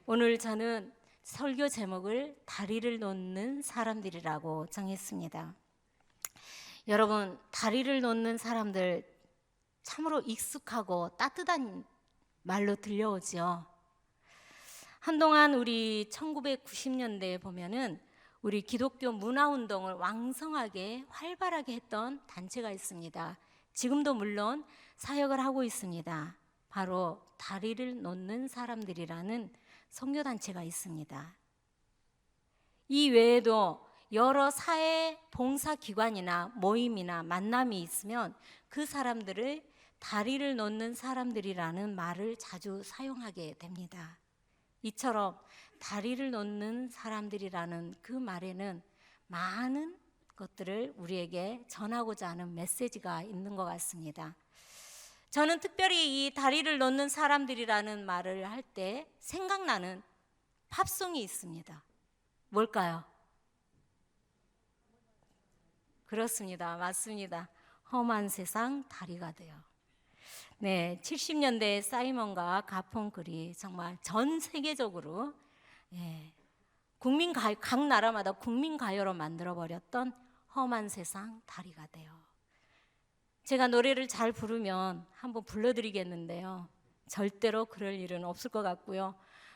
오늘 저는 설교 제목을 다리를 놓는 사람들이라고 정했습니다. 여러분, 다리를 놓는 사람들 참으로 익숙하고 따뜻한 말로 들려오죠. 한동안 우리 1990년대에 보면은 우리 기독교 문화운동을 왕성하게 활발하게 했던 단체가 있습니다. 지금도 물론 사역을 하고 있습니다. 바로 다리를 놓는 사람들이라는 선교단체가 있습니다. 이 외에도 여러 사회 봉사기관이나 모임이나 만남이 있으면 그 사람들을 다리를 놓는 사람들이라는 말을 자주 사용하게 됩니다. 이처럼 다리를 놓는 사람들이라는 그 말에는 많은 것들을 우리에게 전하고자 하는 메시지가 있는 것 같습니다. 저는 특별히 이 다리를 놓는 사람들이라는 말을 할 때 생각나는 팝송이 있습니다. 뭘까요? 그렇습니다. 맞습니다. 험한 세상 다리가 되어. 네, 70년대 사이먼과 가펑클이 정말 전 세계적으로 각 나라마다 국민가요로 만들어버렸던 험한 세상 다리가 되어. 제가 노래를 잘 부르면 한번 불러드리겠는데요. 절대로 그럴 일은 없을 것 같고요.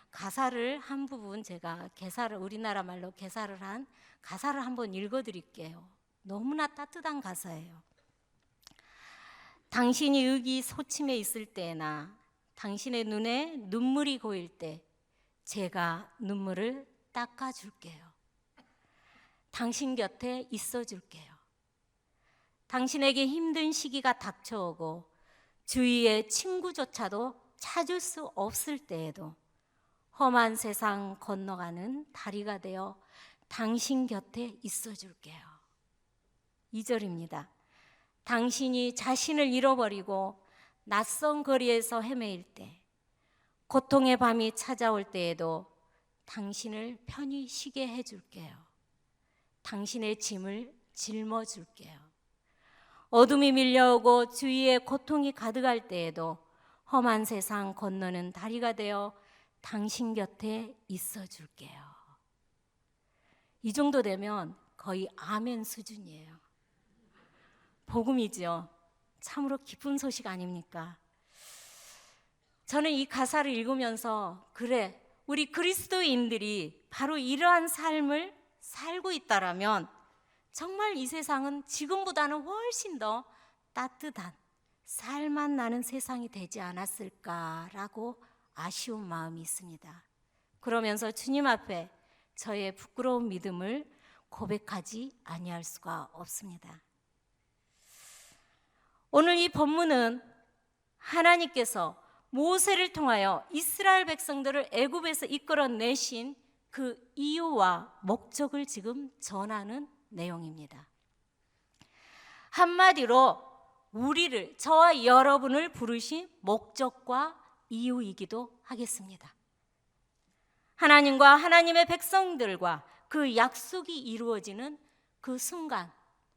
가사를 한 부분 제가 우리나라 말로 개사를 한 가사를 한번 읽어드릴게요. 너무나 따뜻한 가사예요. 당신이 의기소침해 있을 때나 당신의 눈에 눈물이 고일 때 제가 눈물을 닦아줄게요. 당신 곁에 있어줄게요. 당신에게 힘든 시기가 닥쳐오고 주위의 친구조차도 찾을 수 없을 때에도 험한 세상 건너가는 다리가 되어 당신 곁에 있어줄게요. 2절입니다. 당신이 자신을 잃어버리고 낯선 거리에서 헤매일 때, 고통의 밤이 찾아올 때에도 당신을 편히 쉬게 해줄게요. 당신의 짐을 짊어줄게요. 어둠이 밀려오고 주위에 고통이 가득할 때에도 험한 세상 건너는 다리가 되어 당신 곁에 있어줄게요. 이 정도 되면 거의 아멘 수준이에요. 복음이죠. 참으로 기쁜 소식 아닙니까? 저는 이 가사를 읽으면서 그래, 우리 그리스도인들이 바로 이러한 삶을 살고 있다라면 정말 이 세상은 지금보다는 훨씬 더 따뜻한 살맛 나는 세상이 되지 않았을까라고 아쉬운 마음이 있습니다. 그러면서 주님 앞에 저의 부끄러운 믿음을 고백하지 아니할 수가 없습니다. 오늘 이 본문은 하나님께서 모세를 통하여 이스라엘 백성들을 애굽에서 이끌어내신 그 이유와 목적을 지금 전하는 내용입니다. 한마디로 저와 여러분을 부르신 목적과 이유이기도 하겠습니다. 하나님과 하나님의 백성들과 그 약속이 이루어지는 그 순간,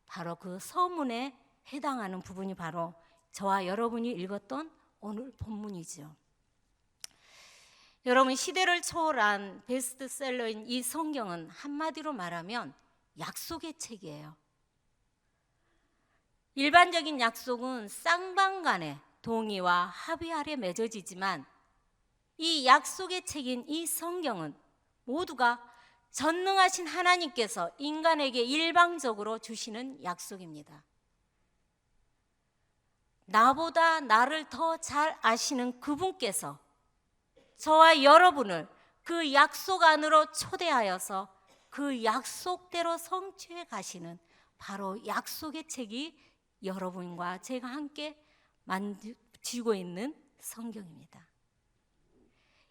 바로 그 서문에 해당하는 부분이 바로 저와 여러분이 읽었던 오늘 본문이죠. 여러분, 시대를 초월한 베스트셀러인 이 성경은 한마디로 말하면 약속의 책이에요. 일반적인 약속은 쌍방 간의 동의와 합의 아래 맺어지지만 이 약속의 책인 이 성경은 모두가 전능하신 하나님께서 인간에게 일방적으로 주시는 약속입니다. 나보다 나를 더 잘 아시는 그분께서 저와 여러분을 그 약속 안으로 초대하여서 그 약속대로 성취해 가시는 바로 약속의 책이 여러분과 제가 함께 쥐고 있는 성경입니다.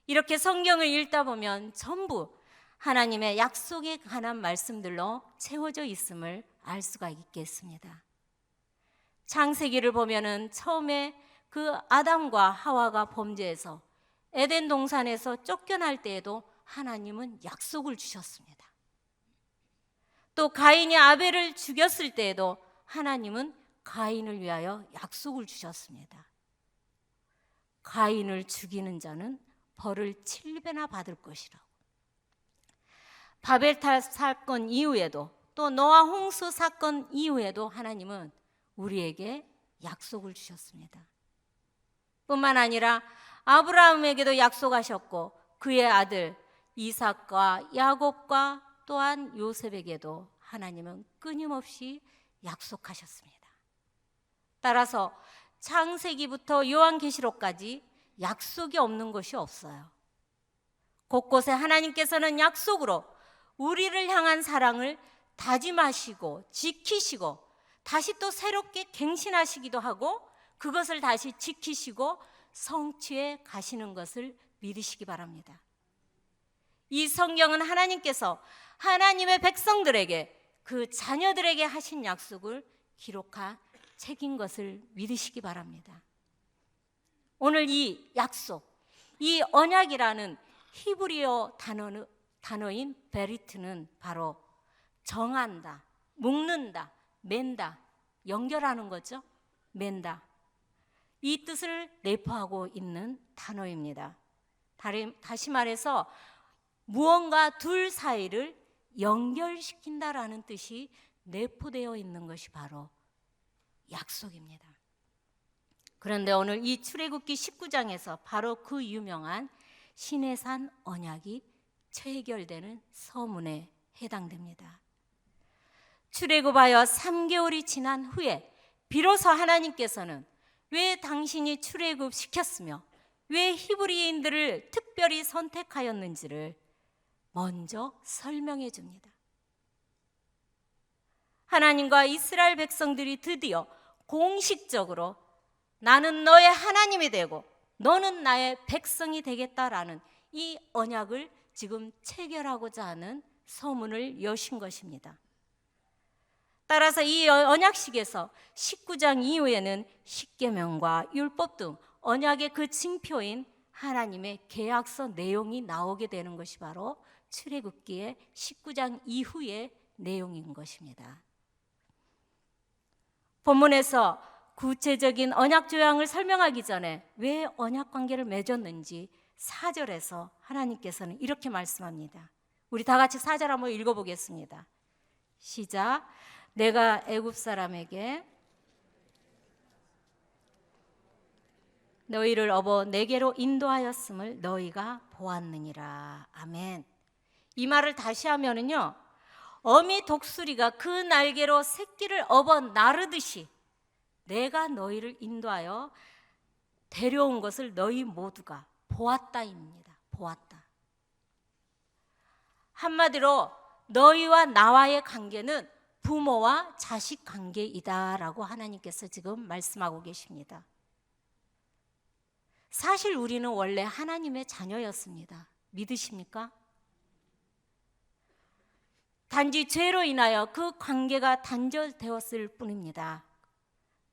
이렇게 성경을 읽다 보면 전부 하나님의 약속에 관한 말씀들로 채워져 있음을 알 수가 있겠습니다. 창세기를 보면은 처음에 그 아담과 하와가 범죄해서 에덴 동산에서 쫓겨날 때에도 하나님은 약속을 주셨습니다. 또 가인이 아벨을 죽였을 때에도 하나님은 가인을 위하여 약속을 주셨습니다. 가인을 죽이는 자는 벌을 7배나 받을 것이라고. 바벨탑 사건 이후에도 또 노아 홍수 사건 이후에도 하나님은 우리에게 약속을 주셨습니다. 뿐만 아니라 아브라함에게도 약속하셨고 그의 아들 이삭과 야곱과 또한 요셉에게도 하나님은 끊임없이 약속하셨습니다. 따라서 창세기부터 요한계시록까지 약속이 없는 것이 없어요. 곳곳에 하나님께서는 약속으로 우리를 향한 사랑을 다짐하시고 지키시고 다시 또 새롭게 갱신하시기도 하고 그것을 다시 지키시고 성취해 가시는 것을 믿으시기 바랍니다. 이 성경은 하나님께서 하나님의 백성들에게 그 자녀들에게 하신 약속을 기록한 책인 것을 믿으시기 바랍니다. 오늘 이 약속, 이 언약이라는 히브리어 단어인 베리트는 바로 정한다, 묶는다, 맨다, 연결하는 거죠. 맨다. 이 뜻을 내포하고 있는 단어입니다. 다시 말해서 무언가 둘 사이를 연결시킨다라는 뜻이 내포되어 있는 것이 바로 약속입니다. 그런데 오늘 이 출애굽기 19장에서 바로 그 유명한 시내산 언약이 체결되는 서문에 해당됩니다. 출애굽하여 3개월이 지난 후에 비로소 하나님께서는 왜 당신이 출애굽시켰으며 왜 히브리인들을 특별히 선택하였는지를 먼저 설명해 줍니다. 하나님과 이스라엘 백성들이 드디어 공식적으로 나는 너의 하나님이 되고 너는 나의 백성이 되겠다라는 이 언약을 지금 체결하고자 하는 서문을 여신 것입니다. 따라서 이 언약식에서 19장 이후에는 십계명과 율법 등 언약의 그 징표인 하나님의 계약서 내용이 나오게 되는 것이 바로 출애굽기의 19장 이후의 내용인 것입니다. 본문에서 구체적인 언약 조항을 설명하기 전에 왜 언약 관계를 맺었는지 4절에서 하나님께서는 이렇게 말씀합니다. 우리 다 같이 4절 한번 읽어보겠습니다. 시작. 내가 애굽 사람에게 너희를 업어 내게로 인도하였음을 너희가 보았느니라. 아멘. 이 말을 다시 하면은요, 어미 독수리가 그 날개로 새끼를 업어 나르듯이 내가 너희를 인도하여 데려온 것을 너희 모두가 보았다입니다. 보았다. 한마디로 너희와 나와의 관계는 부모와 자식 관계이다라고 하나님께서 지금 말씀하고 계십니다. 사실 우리는 원래 하나님의 자녀였습니다. 믿으십니까? 단지 죄로 인하여 그 관계가 단절되었을 뿐입니다.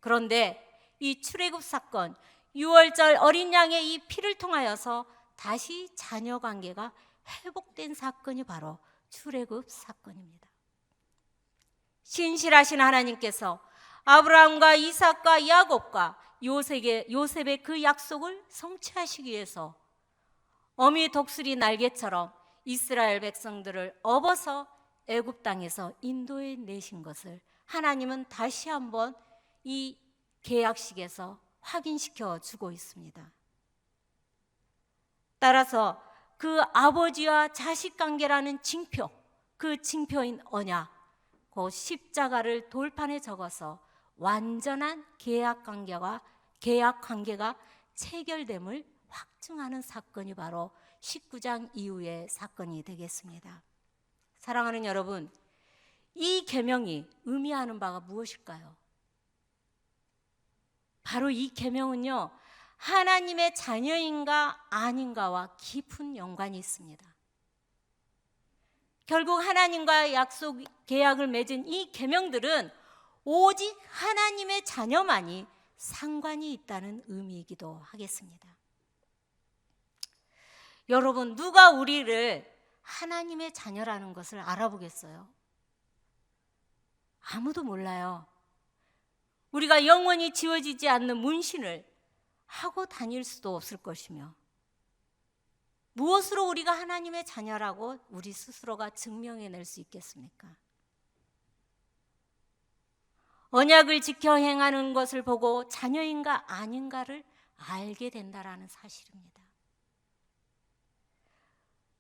그런데 이 출애굽 사건, 6월절 어린 양의 이 피를 통하여서 다시 자녀 관계가 회복된 사건이 바로 출애굽 사건입니다. 신실하신 하나님께서 아브라함과 이삭과 야곱과 요셉의 그 약속을 성취하시기 위해서 어미 독수리 날개처럼 이스라엘 백성들을 업어서 애굽 땅에서 인도해 내신 것을 하나님은 다시 한번 이 계약식에서 확인시켜 주고 있습니다. 따라서 그 아버지와 자식 관계라는 징표, 그 징표인 언약, 그 십자가를 돌판에 적어서 완전한 계약 관계가 체결됨을 확증하는 사건이 바로 19장 이후의 사건이 되겠습니다. 사랑하는 여러분, 이 계명이 의미하는 바가 무엇일까요? 바로 이 계명은요, 하나님의 자녀인가 아닌가와 깊은 연관이 있습니다. 결국 하나님과 약속 계약을 맺은 이 계명들은 오직 하나님의 자녀만이 상관이 있다는 의미이기도 하겠습니다. 여러분, 누가 우리를 하나님의 자녀라는 것을 알아보겠어요? 아무도 몰라요. 우리가 영원히 지워지지 않는 문신을 하고 다닐 수도 없을 것이며 무엇으로 우리가 하나님의 자녀라고 우리 스스로가 증명해낼 수 있겠습니까? 언약을 지켜 행하는 것을 보고 자녀인가 아닌가를 알게 된다라는 사실입니다.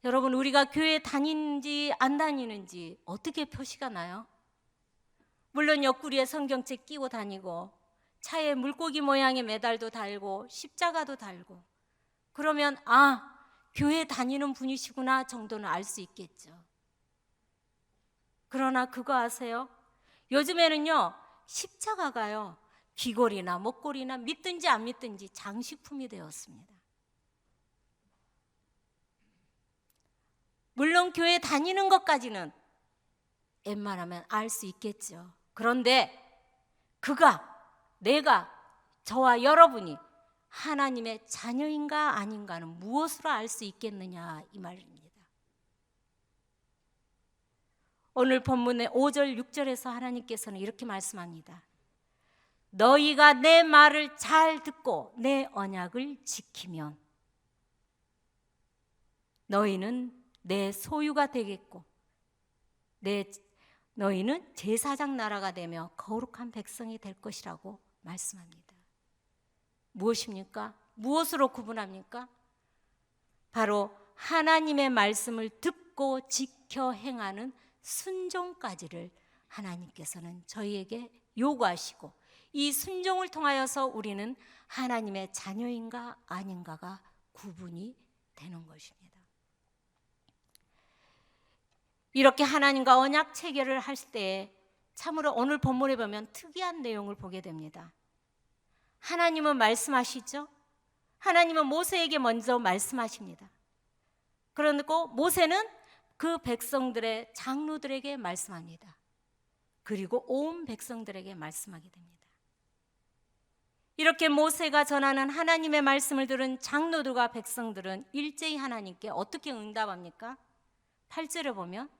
여러분, 우리가 교회 다니는지 안 다니는지 어떻게 표시가 나요? 물론 옆구리에 성경책 끼고 다니고 차에 물고기 모양의 메달도 달고 십자가도 달고 그러면 교회 다니는 분이시구나 정도는 알 수 있겠죠. 그러나 그거 아세요? 요즘에는요, 십자가가요, 귀걸이나 목걸이나 믿든지 안 믿든지 장식품이 되었습니다. 물론 교회 다니는 것까지는 웬만하면 알 수 있겠죠. 그런데 내가, 저와 여러분이 하나님의 자녀인가 아닌가는 무엇으로 알 수 있겠느냐 이 말입니다. 오늘 본문의 5절 6절에서 하나님께서는 이렇게 말씀합니다. 너희가 내 말을 잘 듣고 내 언약을 지키면 너희는 내 소유가 되겠고 너희는 제사장 나라가 되며 거룩한 백성이 될 것이라고 말씀합니다. 무엇입니까? 무엇으로 구분합니까? 바로 하나님의 말씀을 듣고 지켜 행하는 순종까지를 하나님께서는 저희에게 요구하시고 이 순종을 통하여서 우리는 하나님의 자녀인가 아닌가가 구분이 되는 것입니다. 이렇게 하나님과 언약 체결을 할 때 참으로 오늘 본문에 보면 특이한 내용을 보게 됩니다. 하나님은 말씀하시죠. 하나님은 모세에게 먼저 말씀하십니다. 그러고 모세는 그 백성들의 장로들에게 말씀합니다. 그리고 온 백성들에게 말씀하게 됩니다. 이렇게 모세가 전하는 하나님의 말씀을 들은 장로들과 백성들은 일제히 하나님께 어떻게 응답합니까? 8절에 보면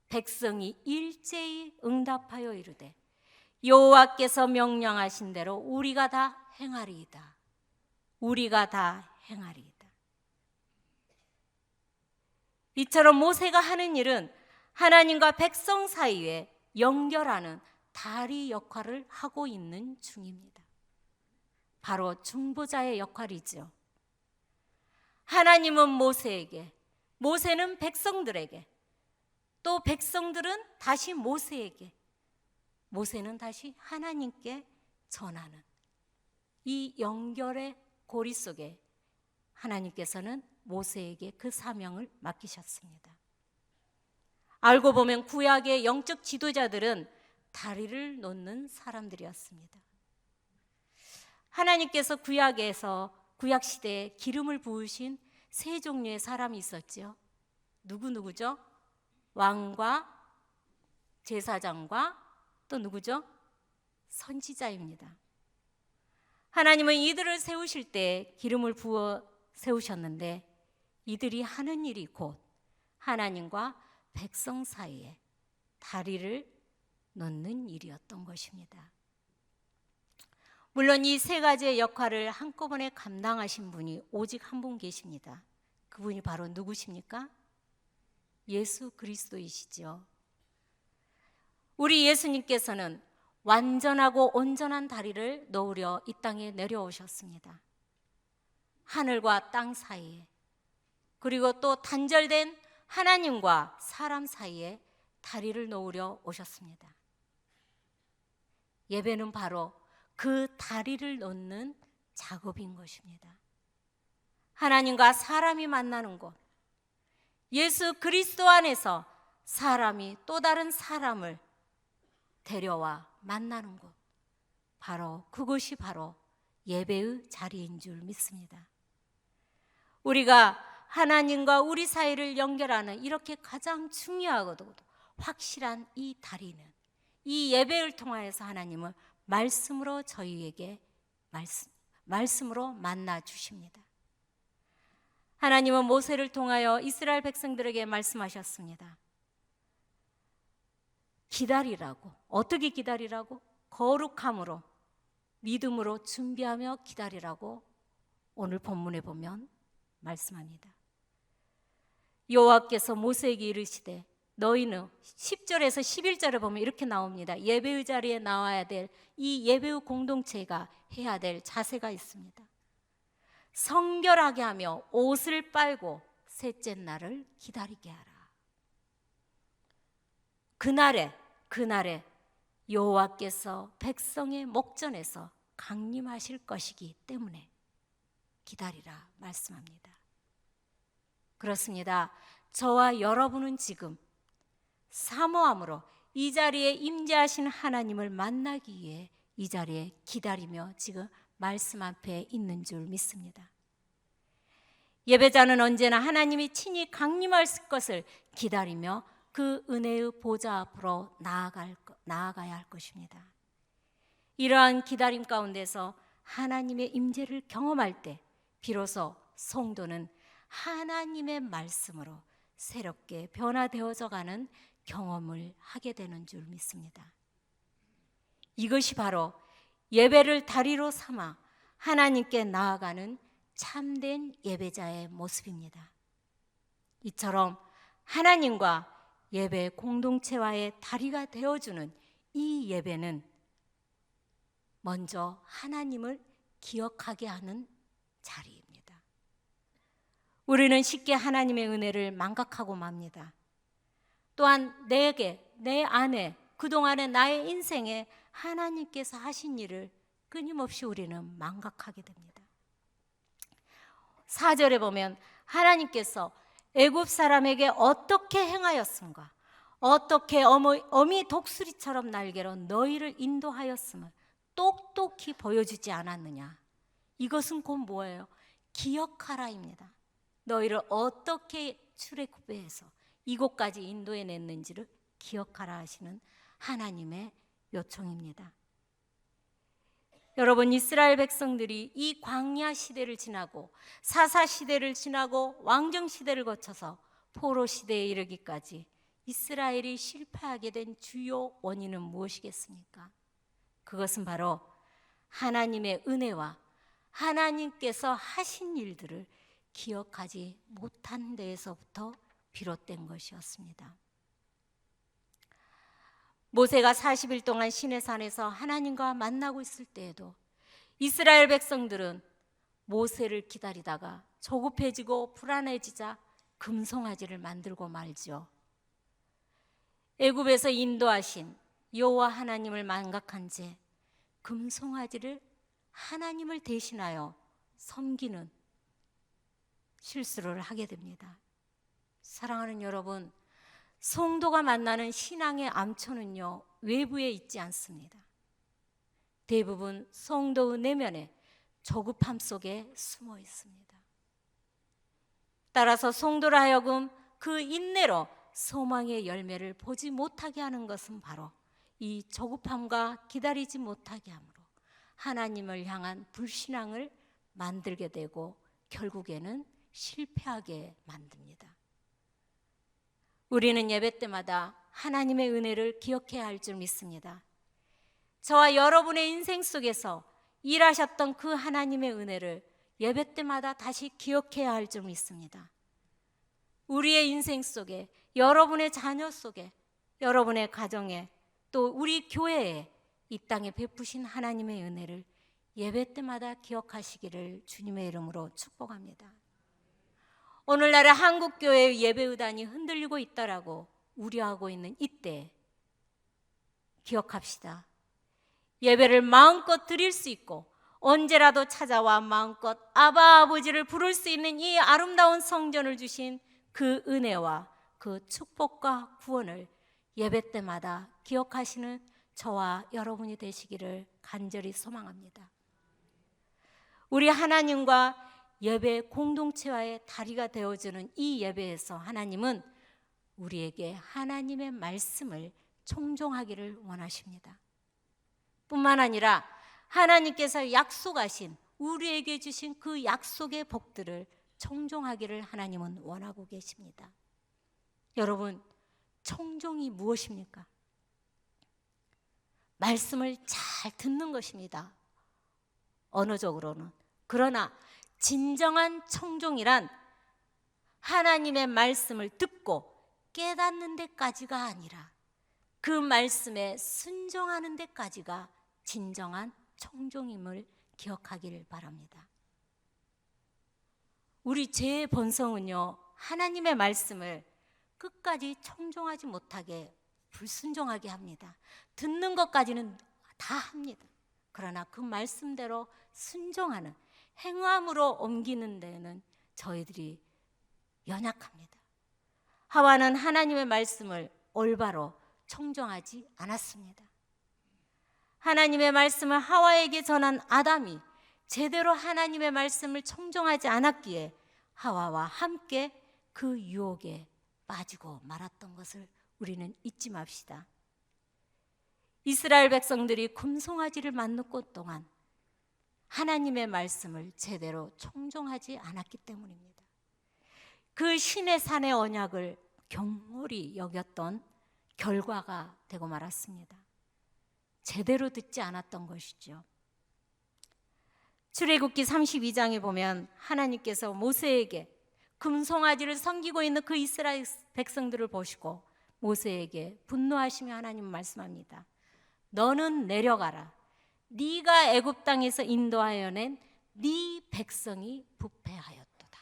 백성이 일제히 응답하여 이르되 여호와께서 명령하신 대로 우리가 다 행하리이다. 우리가 다 행하리이다. 이처럼 모세가 하는 일은 하나님과 백성 사이에 연결하는 다리 역할을 하고 있는 중입니다. 바로 중보자의 역할이죠. 하나님은 모세에게, 모세는 백성들에게, 또 백성들은 다시 모세에게, 모세는 다시 하나님께 전하는 이 연결의 고리 속에 하나님께서는 모세에게 그 사명을 맡기셨습니다. 알고 보면 구약의 영적 지도자들은 다리를 놓는 사람들이었습니다. 하나님께서 구약 시대에 기름을 부으신 세 종류의 사람이 있었죠. 누구죠? 왕과 제사장과 또 누구죠? 선지자입니다. 하나님은 이들을 세우실 때 기름을 부어 세우셨는데 이들이 하는 일이 곧 하나님과 백성 사이에 다리를 놓는 일이었던 것입니다. 물론 이 세 가지의 역할을 한꺼번에 감당하신 분이 오직 한 분 계십니다. 그분이 바로 누구십니까? 예수 그리스도이시죠. 우리 예수님께서는 완전하고 온전한 다리를 놓으려 이 땅에 내려오셨습니다. 하늘과 땅 사이에, 그리고 또 단절된 하나님과 사람 사이에 다리를 놓으려 오셨습니다. 예배는 바로 그 다리를 놓는 작업인 것입니다. 하나님과 사람이 만나는 곳, 예수 그리스도 안에서 사람이 또 다른 사람을 데려와 만나는 곳, 바로 그것이 바로 예배의 자리인 줄 믿습니다. 우리가 하나님과 우리 사이를 연결하는 이렇게 가장 중요하고도 확실한 이 다리는 이 예배를 통하여서 하나님은 말씀으로 저희에게 말씀으로 만나 주십니다. 하나님은 모세를 통하여 이스라엘 백성들에게 말씀하셨습니다. 기다리라고. 어떻게 기다리라고? 거룩함으로, 믿음으로 준비하며 기다리라고 오늘 본문에 보면 말씀합니다. 여호와께서 모세에게 이르시되 너희는 10절에서 11절에 보면 이렇게 나옵니다. 예배의 자리에 나와야 될 이 예배의 공동체가 해야 될 자세가 있습니다. 성결하게 하며 옷을 빨고 셋째 날을 기다리게 하라. 그날에 여호와께서 백성의 목전에서 강림하실 것이기 때문에 기다리라 말씀합니다. 그렇습니다. 저와 여러분은 지금 사모함으로 이 자리에 임재하신 하나님을 만나기 위해 이 자리에 기다리며 지금 말씀 앞에 있는 줄 믿습니다. 예배자는 언제나 하나님이 친히 강림할 것을 기다리며 그 은혜의 보좌 앞으로 나아가야 할 것입니다. 이러한 기다림 가운데서 하나님의 임재를 경험할 때 비로소 성도는 하나님의 말씀으로 새롭게 변화되어져 가는 경험을 하게 되는 줄 믿습니다. 이것이 바로 예배를 다리로 삼아 하나님께 나아가는 참된 예배자의 모습입니다. 이처럼 하나님과 예배 공동체와의 다리가 되어주는 이 예배는 먼저 하나님을 기억하게 하는 자리입니다. 우리는 쉽게 하나님의 은혜를 망각하고 맙니다. 또한 내 안에 그동안의 나의 인생에 하나님께서 하신 일을 끊임없이 우리는 망각하게 됩니다. 4절에 보면 하나님께서 애굽 사람에게 어떻게 행하였음과 어떻게 어미 독수리처럼 날개로 너희를 인도하였음을 똑똑히 보여주지 않았느냐. 이것은 곧 뭐예요? 기억하라입니다. 너희를 어떻게 출애굽해서 이곳까지 인도해냈는지를 기억하라 하시는 하나님의 요청입니다. 여러분, 이스라엘 백성들이 이 광야 시대를 지나고 사사 시대를 지나고 왕정 시대를 거쳐서 포로 시대에 이르기까지 이스라엘이 실패하게 된 주요 원인은 무엇이겠습니까? 그것은 바로 하나님의 은혜와 하나님께서 하신 일들을 기억하지 못한 데에서부터 비롯된 것이었습니다. 모세가 40일 동안 시내산에서 하나님과 만나고 있을 때에도 이스라엘 백성들은 모세를 기다리다가 조급해지고 불안해지자 금송아지를 만들고 말죠. 애굽에서 인도하신 여호와 하나님을 망각한 채 금송아지를 하나님을 대신하여 섬기는 실수를 하게 됩니다. 사랑하는 여러분, 성도가 만나는 신앙의 암초는요, 외부에 있지 않습니다. 대부분 성도의 내면에 조급함 속에 숨어 있습니다. 따라서 성도로 하여금 그 인내로 소망의 열매를 보지 못하게 하는 것은 바로 이 조급함과 기다리지 못하게 함으로 하나님을 향한 불신앙을 만들게 되고 결국에는 실패하게 만듭니다. 우리는 예배 때마다 하나님의 은혜를 기억해야 할 줄 믿습니다. 저와 여러분의 인생 속에서 일하셨던 그 하나님의 은혜를 예배 때마다 다시 기억해야 할 줄 믿습니다. 우리의 인생 속에, 여러분의 자녀 속에, 여러분의 가정에, 또 우리 교회에 이 땅에 베푸신 하나님의 은혜를 예배 때마다 기억하시기를 주님의 이름으로 축복합니다. 오늘날의 한국교회의 예배의단이 흔들리고 있다라고 우려하고 있는 이때 기억합시다. 예배를 마음껏 드릴 수 있고 언제라도 찾아와 마음껏 아바 아버지를 부를 수 있는 이 아름다운 성전을 주신 그 은혜와 그 축복과 구원을 예배 때마다 기억하시는 저와 여러분이 되시기를 간절히 소망합니다. 우리 하나님과 예배 공동체와의 다리가 되어주는 이 예배에서 하나님은 우리에게 하나님의 말씀을 청종하기를 원하십니다. 뿐만 아니라 하나님께서 약속하신 우리에게 주신 그 약속의 복들을 청종하기를 하나님은 원하고 계십니다. 여러분, 청종이 무엇입니까? 말씀을 잘 듣는 것입니다. 언어적으로는. 그러나 진정한 청종이란 하나님의 말씀을 듣고 깨닫는 데까지가 아니라 그 말씀에 순종하는 데까지가 진정한 청종임을 기억하기를 바랍니다. 우리 죄의 본성은요, 하나님의 말씀을 끝까지 청종하지 못하게 불순종하게 합니다. 듣는 것까지는 다 합니다. 그러나 그 말씀대로 순종하는 행함으로 옮기는 데는 저희들이 연약합니다. 하와는 하나님의 말씀을 올바로 청종하지 않았습니다. 하나님의 말씀을 하와에게 전한 아담이 제대로 하나님의 말씀을 청종하지 않았기에 하와와 함께 그 유혹에 빠지고 말았던 것을 우리는 잊지 맙시다. 이스라엘 백성들이 금송아지를 만났고 동안 하나님의 말씀을 제대로 청종하지 않았기 때문입니다. 그 신의 산의 언약을 경홀히 여겼던 결과가 되고 말았습니다. 제대로 듣지 않았던 것이죠. 출애굽기 32장에 보면 하나님께서 모세에게 금송아지를 섬기고 있는 그 이스라엘 백성들을 보시고 모세에게 분노하시며 하나님 말씀합니다. 너는 내려가라. 네가 애굽 땅에서 인도하여 낸 네 백성이 부패하였도다.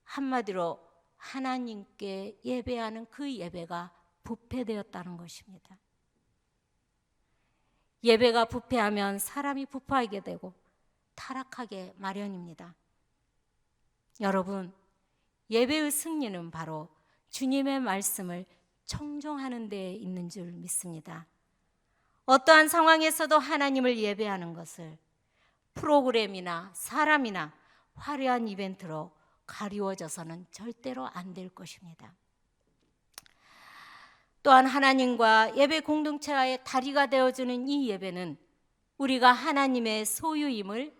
한마디로 하나님께 예배하는 그 예배가 부패되었다는 것입니다. 예배가 부패하면 사람이 부패하게 되고 타락하게 마련입니다. 여러분, 예배의 승리는 바로 주님의 말씀을 청종하는 데에 있는 줄 믿습니다. 어떠한 상황에서도 하나님을 예배하는 것을 프로그램이나 사람이나 화려한 이벤트로 가리워져서는 절대로 안 될 것입니다. 또한 하나님과 예배 공동체와의 다리가 되어주는 이 예배는 우리가 하나님의 소유임을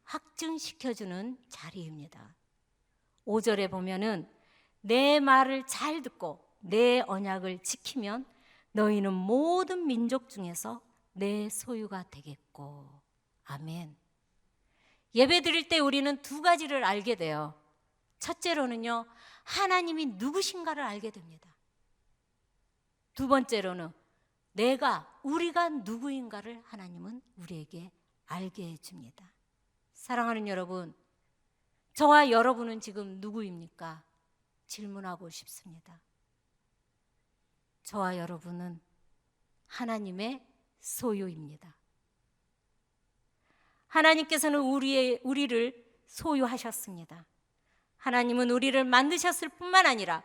확증시켜주는 자리입니다. 5절에 보면은 내 말을 잘 듣고 내 언약을 지키면 너희는 모든 민족 중에서 내 소유가 되겠고. 아멘. 예배 드릴 때 우리는 두 가지를 알게 돼요. 첫째로는요, 하나님이 누구신가를 알게 됩니다. 두 번째로는 우리가 누구인가를 하나님은 우리에게 알게 해줍니다. 사랑하는 여러분, 저와 여러분은 지금 누구입니까? 질문하고 싶습니다. 저와 여러분은 하나님의 소유입니다. 하나님께서는 우리를 소유하셨습니다. 하나님은 우리를 만드셨을 뿐만 아니라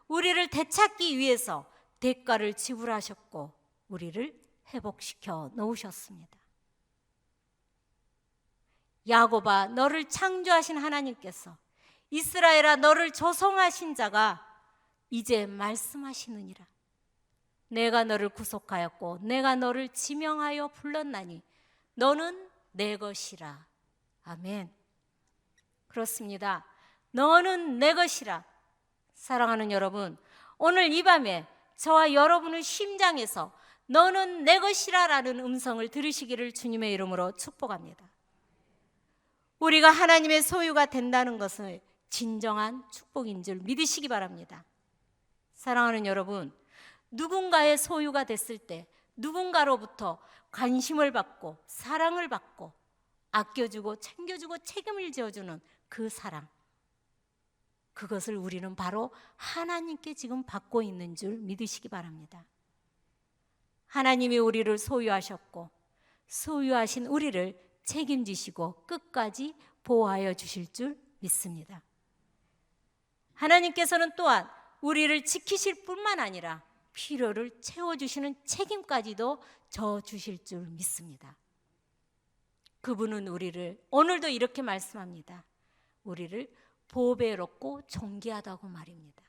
우리를 되찾기 위해서 대가를 지불하셨고 우리를 회복시켜 놓으셨습니다. 야곱아, 너를 창조하신 하나님께서, 이스라엘아, 너를 조성하신 자가 이제 말씀하시느니라. 내가 너를 구속하였고 내가 너를 지명하여 불렀나니 너는 내 것이라. 아멘. 그렇습니다. 너는 내 것이라. 사랑하는 여러분, 오늘 이 밤에 저와 여러분의 심장에서 너는 내 것이라 라는 음성을 들으시기를 주님의 이름으로 축복합니다. 우리가 하나님의 소유가 된다는 것은 진정한 축복인 줄 믿으시기 바랍니다. 사랑하는 여러분, 누군가의 소유가 됐을 때 누군가로부터 관심을 받고 사랑을 받고 아껴주고 챙겨주고 책임을 져주는 그 사랑, 그것을 우리는 바로 하나님께 지금 받고 있는 줄 믿으시기 바랍니다. 하나님이 우리를 소유하셨고 소유하신 우리를 책임지시고 끝까지 보호하여 주실 줄 믿습니다. 하나님께서는 또한 우리를 지키실 뿐만 아니라 필요를 채워주시는 책임까지도 져주실 줄 믿습니다. 그분은 우리를 오늘도 이렇게 말씀합니다. 우리를 보배롭고 존귀하다고 말입니다.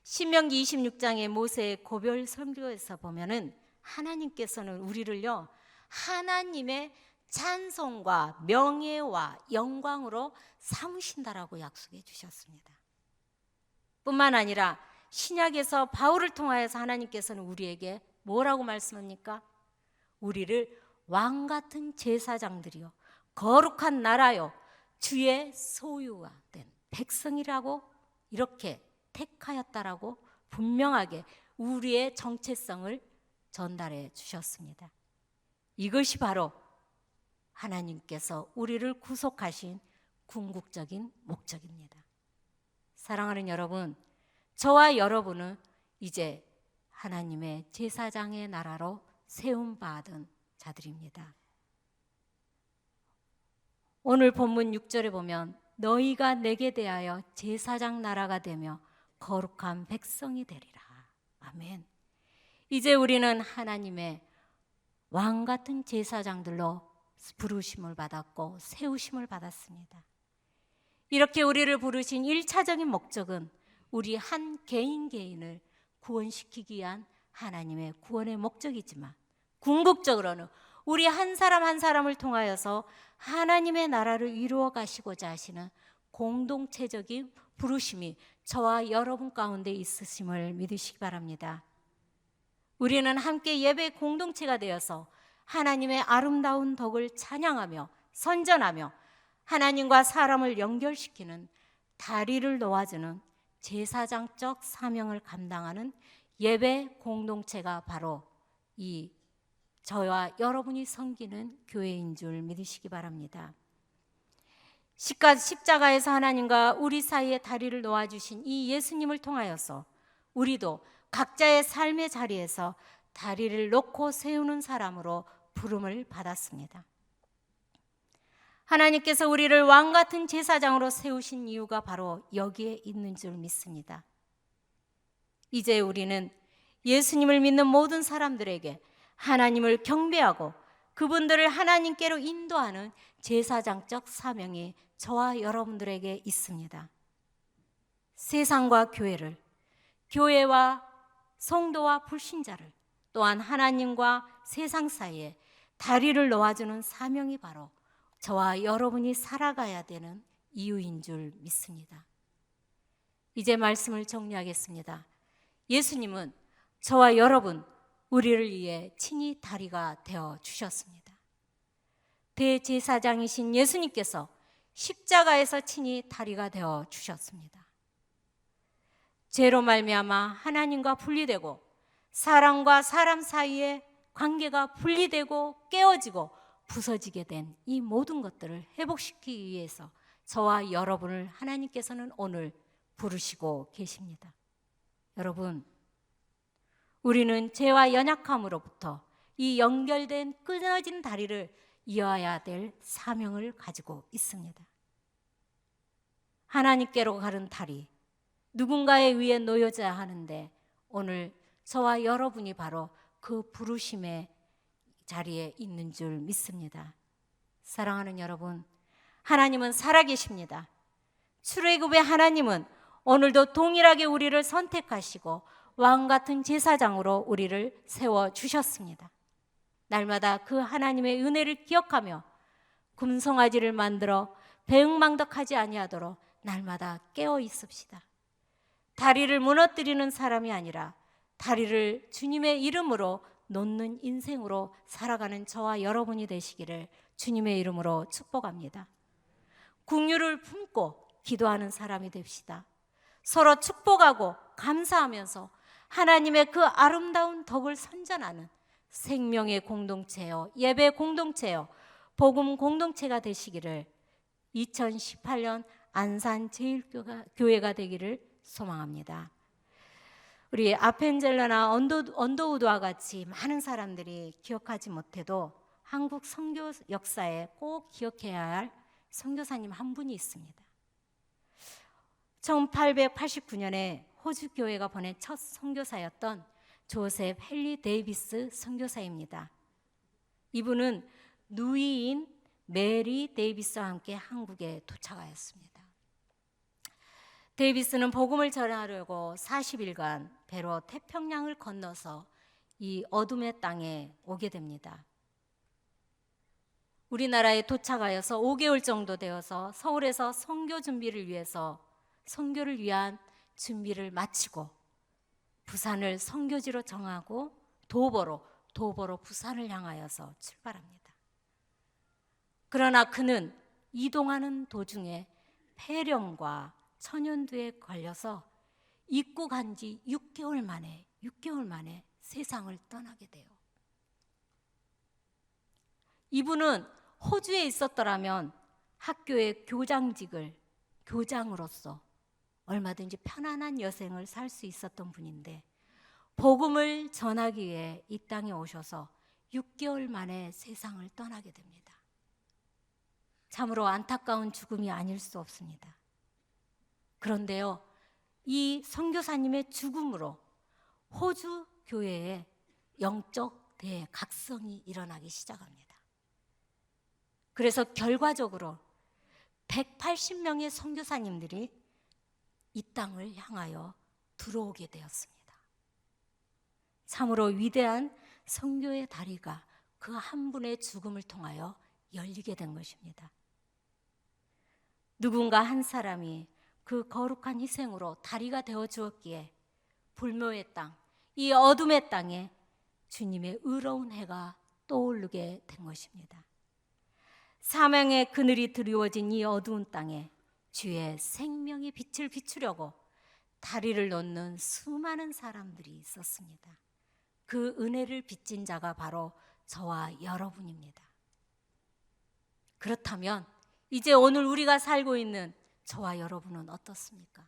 신명기 26장의 모세의 고별 설교에서 보면은 하나님께서는 우리를요, 하나님의 찬송과 명예와 영광으로 삼으신다라고 약속해 주셨습니다. 뿐만 아니라 신약에서 바울을 통하여서 하나님께서는 우리에게 뭐라고 말씀합니까? 우리를 왕 같은 제사장들이요, 거룩한 나라요, 주의 소유가 된 백성이라고 이렇게 택하였다라고 분명하게 우리의 정체성을 전달해 주셨습니다. 이것이 바로 하나님께서 우리를 구속하신 궁극적인 목적입니다. 사랑하는 여러분, 저와 여러분은 이제 하나님의 제사장의 나라로 세움받은 자들입니다. 오늘 본문 6절에 보면 너희가 내게 대하여 제사장 나라가 되며 거룩한 백성이 되리라. 아멘. 이제 우리는 하나님의 왕 같은 제사장들로 부르심을 받았고 세우심을 받았습니다. 이렇게 우리를 부르신 1차적인 목적은 우리 한 개인 개인을 구원시키기 위한 하나님의 구원의 목적이지만 궁극적으로는 우리 한 사람 한 사람을 통하여서 하나님의 나라를 이루어 가시고자 하시는 공동체적인 부르심이 저와 여러분 가운데 있으심을 믿으시기 바랍니다. 우리는 함께 예배 공동체가 되어서 하나님의 아름다운 덕을 찬양하며 선전하며 하나님과 사람을 연결시키는 다리를 놓아주는 제사장적 사명을 감당하는 예배 공동체가 바로 이 저와 여러분이 섬기는 교회인 줄 믿으시기 바랍니다. 십자가에서 하나님과 우리 사이에 다리를 놓아주신 이 예수님을 통하여서 우리도 각자의 삶의 자리에서 다리를 놓고 세우는 사람으로 부름을 받았습니다. 하나님께서 우리를 왕같은 제사장으로 세우신 이유가 바로 여기에 있는 줄 믿습니다. 이제 우리는 예수님을 믿는 모든 사람들에게 하나님을 경배하고 그분들을 하나님께로 인도하는 제사장적 사명이 저와 여러분들에게 있습니다. 세상과 교회를, 교회와 성도와 불신자를, 또한 하나님과 세상 사이에 다리를 놓아주는 사명이 바로 저와 여러분이 살아가야 되는 이유인 줄 믿습니다. 이제 말씀을 정리하겠습니다. 예수님은 저와 여러분, 우리를 위해 친히 다리가 되어 주셨습니다. 대제사장이신 예수님께서 십자가에서 친히 다리가 되어 주셨습니다. 죄로 말미암아 하나님과 분리되고 사람과 사람 사이의 관계가 분리되고 깨어지고 부서지게 된 이 모든 것들을 회복시키기 위해서 저와 여러분을 하나님께서는 오늘 부르시고 계십니다. 여러분, 우리는 죄와 연약함으로부터 이 연결된 끊어진 다리를 이어야 될 사명을 가지고 있습니다. 하나님께로 가는 다리, 누군가에 의해 놓여져야 하는데 오늘 저와 여러분이 바로 그 부르심의 자리에 있는 줄 믿습니다. 사랑하는 여러분, 하나님은 살아계십니다. 출애굽의 하나님은 오늘도 동일하게 우리를 선택하시고 왕같은 제사장으로 우리를 세워주셨습니다. 날마다 그 하나님의 은혜를 기억하며 금송아지를 만들어 배응망덕하지 아니하도록 날마다 깨어 있읍시다. 다리를 무너뜨리는 사람이 아니라 다리를 주님의 이름으로 놓는 인생으로 살아가는 저와 여러분이 되시기를 주님의 이름으로 축복합니다. 긍휼을 품고 기도하는 사람이 됩시다. 서로 축복하고 감사하면서 하나님의 그 아름다운 덕을 선전하는 생명의 공동체요, 예배 공동체요, 복음 공동체가 되시기를 2018년 안산제일교회가 되기를 소망합니다. 우리 아펜젤러나 언더우드와 같이 많은 사람들이 기억하지 못해도 한국 선교 역사에 꼭 기억해야 할 선교사님 한 분이 있습니다. 1889년에 호주 교회가 보낸 첫 선교사였던 조셉 헨리 데이비스 선교사입니다. 이분은 누이인 메리 데이비스와 함께 한국에 도착하였습니다. 데이비스는 복음을 전하려고 40일간 배로 태평양을 건너서 이 어둠의 땅에 오게 됩니다. 우리나라에 도착하여서 5개월 정도 되어서 서울에서 선교 준비를 위해서 선교를 위한 준비를 마치고 부산을 선교지로 정하고 도보로 부산을 향하여서 출발합니다. 그러나 그는 이동하는 도중에 폐렴과 천연두에 걸려서 입국한 지 6개월 만에 세상을 떠나게 돼요. 이분은 호주에 있었더라면 학교의 교장으로서 얼마든지 편안한 여생을 살 수 있었던 분인데 복음을 전하기 위해 이 땅에 오셔서 6개월 만에 세상을 떠나게 됩니다. 참으로 안타까운 죽음이 아닐 수 없습니다. 그런데요, 이 선교사님의 죽음으로 호주 교회에 영적 대각성이 일어나기 시작합니다. 그래서 결과적으로 180명의 선교사님들이 이 땅을 향하여 들어오게 되었습니다. 참으로 위대한 선교의 다리가 그 한 분의 죽음을 통하여 열리게 된 것입니다. 누군가 한 사람이 그 거룩한 희생으로 다리가 되어 주었기에 불묘의 땅, 이 어둠의 땅에 주님의 의로운 해가 떠오르게 된 것입니다. 사명의 그늘이 드리워진 이 어두운 땅에 주의 생명의 빛을 비추려고 다리를 놓는 수많은 사람들이 있었습니다. 그 은혜를 빚진 자가 바로 저와 여러분입니다. 그렇다면 이제 오늘 우리가 살고 있는 저와 여러분은 어떻습니까?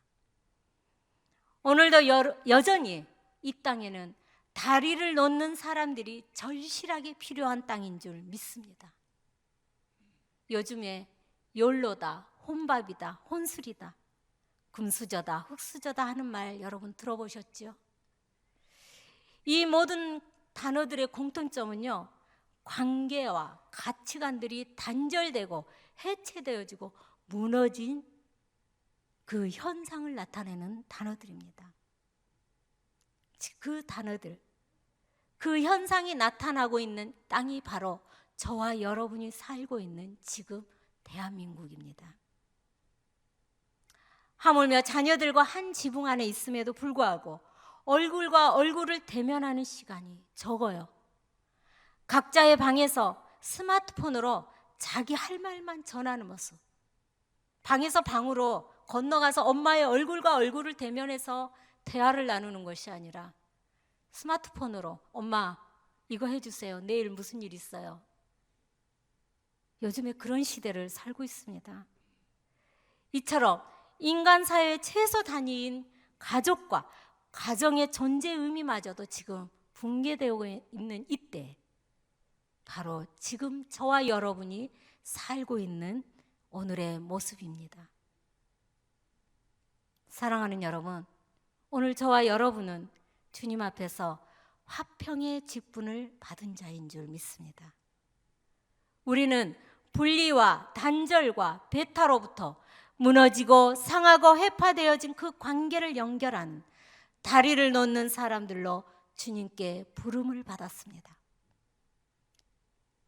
오늘도 여전히 이 땅에는 다리를 놓는 사람들이 절실하게 필요한 땅인 줄 믿습니다. 요즘에 욜로다, 혼밥이다, 혼술이다, 금수저다, 흙수저다 하는 말 여러분 들어보셨죠? 이 모든 단어들의 공통점은요, 관계와 가치관들이 단절되고 해체되어지고 무너진 그 현상을 나타내는 단어들입니다. 그 단어들, 그 현상이 나타나고 있는 땅이 바로 저와 여러분이 살고 있는 지금 대한민국입니다. 하물며 자녀들과 한 지붕 안에 있음에도 불구하고 얼굴과 얼굴을 대면하는 시간이 적어요. 각자의 방에서 스마트폰으로 자기 할 말만 전하는 모습, 방에서 방으로 건너가서 엄마의 얼굴과 얼굴을 대면해서 대화를 나누는 것이 아니라 스마트폰으로 엄마 이거 해주세요, 내일 무슨 일 있어요. 요즘에 그런 시대를 살고 있습니다. 이처럼 인간 사회의 최소 단위인 가족과 가정의 존재 의미마저도 지금 붕괴되고 있는 이때, 바로 지금 저와 여러분이 살고 있는 오늘의 모습입니다. 사랑하는 여러분, 오늘 저와 여러분은 주님 앞에서 화평의 직분을 받은 자인 줄 믿습니다. 우리는 분리와 단절과 배타로부터 무너지고 상하고 회파되어진 그 관계를 연결하는 다리를 놓는 사람들로 주님께 부름을 받았습니다.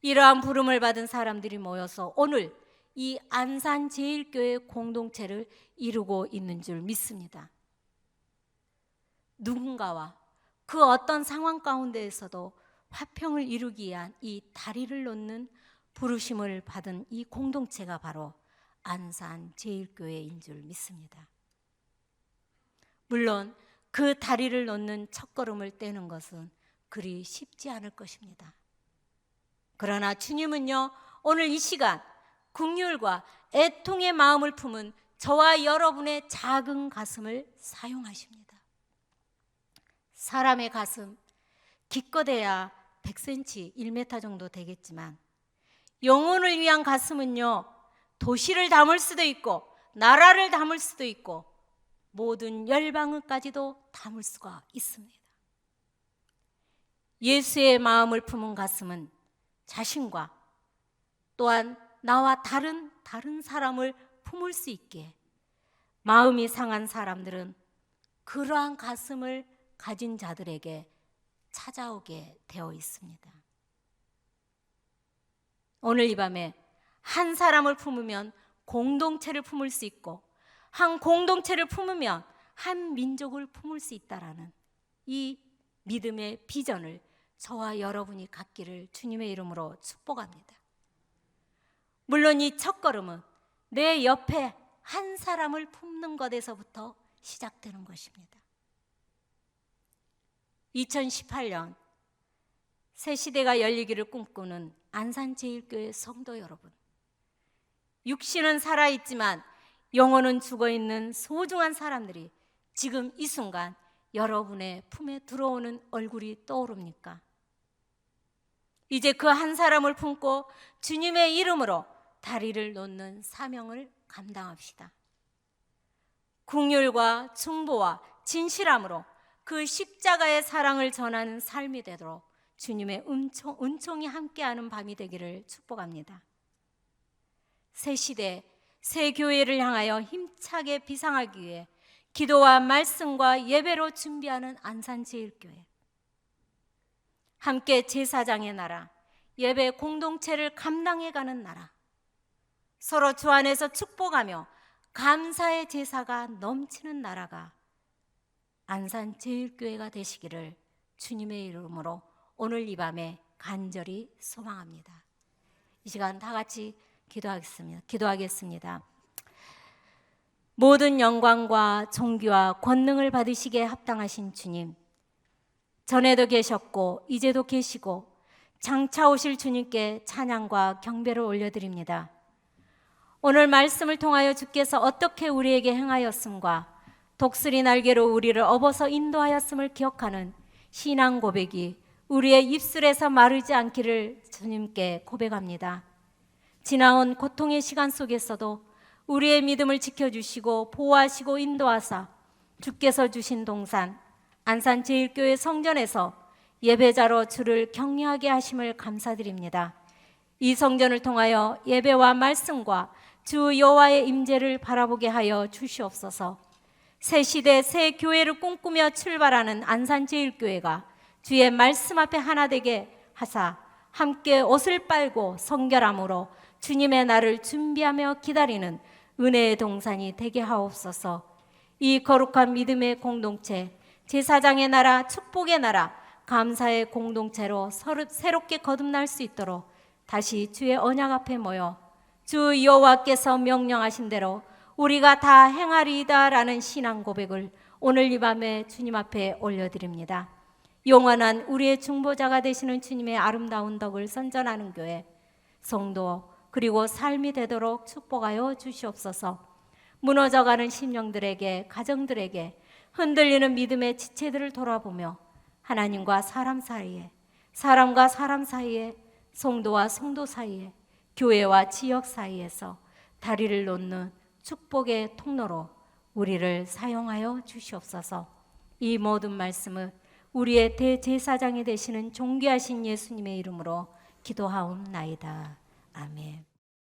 이러한 부름을 받은 사람들이 모여서 오늘 이 안산제일교회 공동체를 이루고 있는 줄 믿습니다. 누군가와 그 어떤 상황 가운데에서도 화평을 이루기 위한 이 다리를 놓는 부르심을 받은 이 공동체가 바로 안산제일교회인 줄 믿습니다. 물론 그 다리를 놓는 첫걸음을 떼는 것은 그리 쉽지 않을 것입니다. 그러나 주님은요, 오늘 이 시간 긍휼과 애통의 마음을 품은 저와 여러분의 작은 가슴을 사용하십니다. 사람의 가슴, 기껏해야 100cm, 1m 정도 되겠지만 영혼을 위한 가슴은요, 도시를 담을 수도 있고 나라를 담을 수도 있고 모든 열방을까지도 담을 수가 있습니다. 예수의 마음을 품은 가슴은 자신과 또한 나와 다른 사람을 품을 수 있게, 마음이 상한 사람들은 그러한 가슴을 가진 자들에게 찾아오게 되어 있습니다. 오늘 이 밤에 한 사람을 품으면 공동체를 품을 수 있고 한 공동체를 품으면 한 민족을 품을 수 있다라는 이 믿음의 비전을 저와 여러분이 갖기를 주님의 이름으로 축복합니다. 물론 이 첫걸음은 내 옆에 한 사람을 품는 것에서부터 시작되는 것입니다. 2018년 새 시대가 열리기를 꿈꾸는 안산제일교회 성도 여러분, 육신은 살아있지만 영혼은 죽어있는 소중한 사람들이 지금 이 순간 여러분의 품에 들어오는 얼굴이 떠오릅니까? 이제 그 한 사람을 품고 주님의 이름으로 다리를 놓는 사명을 감당합시다. 긍휼과 중보와 진실함으로 그 십자가의 사랑을 전하는 삶이 되도록 주님의 은총이 함께하는 밤이 되기를 축복합니다. 새 시대, 새 교회를 향하여 힘차게 비상하기 위해 기도와 말씀과 예배로 준비하는 안산제일교회, 함께 제사장의 나라, 예배 공동체를 감당해가는 나라, 서로 주 안에서 축복하며 감사의 제사가 넘치는 나라가 안산제일교회가 되시기를 주님의 이름으로 오늘 이 밤에 간절히 소망합니다. 이 시간 다 같이 기도하겠습니다. 모든 영광과 존귀와 권능을 받으시기에 합당하신 주님, 전에도 계셨고 이제도 계시고 장차 오실 주님께 찬양과 경배를 올려드립니다. 오늘 말씀을 통하여 주께서 어떻게 우리에게 행하였음과 독수리 날개로 우리를 업어서 인도하였음을 기억하는 신앙 고백이 우리의 입술에서 마르지 않기를 주님께 고백합니다. 지나온 고통의 시간 속에서도 우리의 믿음을 지켜주시고 보호하시고 인도하사 주께서 주신 동산 안산제일교회 성전에서 예배자로 주를 경외하게 하심을 감사드립니다. 이 성전을 통하여 예배와 말씀과 주 여호와의 임재를 바라보게 하여 주시옵소서. 새 시대 새 교회를 꿈꾸며 출발하는 안산제일교회가 주의 말씀 앞에 하나 되게 하사 함께 옷을 빨고 성결함으로 주님의 날을 준비하며 기다리는 은혜의 동산이 되게 하옵소서. 이 거룩한 믿음의 공동체, 제사장의 나라, 축복의 나라, 감사의 공동체로 새롭게 거듭날 수 있도록 다시 주의 언약 앞에 모여 주 여호와께서 명령하신 대로 우리가 다 행하리이다라는 신앙 고백을 오늘 이 밤에 주님 앞에 올려드립니다. 영원한 우리의 중보자가 되시는 주님의 아름다운 덕을 선전하는 교회, 성도 그리고 삶이 되도록 축복하여 주시옵소서. 무너져가는 심령들에게, 가정들에게 흔들리는 믿음의 지체들을 돌아보며 하나님과 사람 사이에, 사람과 사람 사이에, 성도와 성도 사이에, 교회와 지역 사이에서 다리를 놓는 축복의 통로로 우리를 사용하여 주시옵소서. 이 모든 말씀을 우리의 대제사장이 되시는 존귀하신 예수님의 이름으로 기도하옵나이다. 아멘.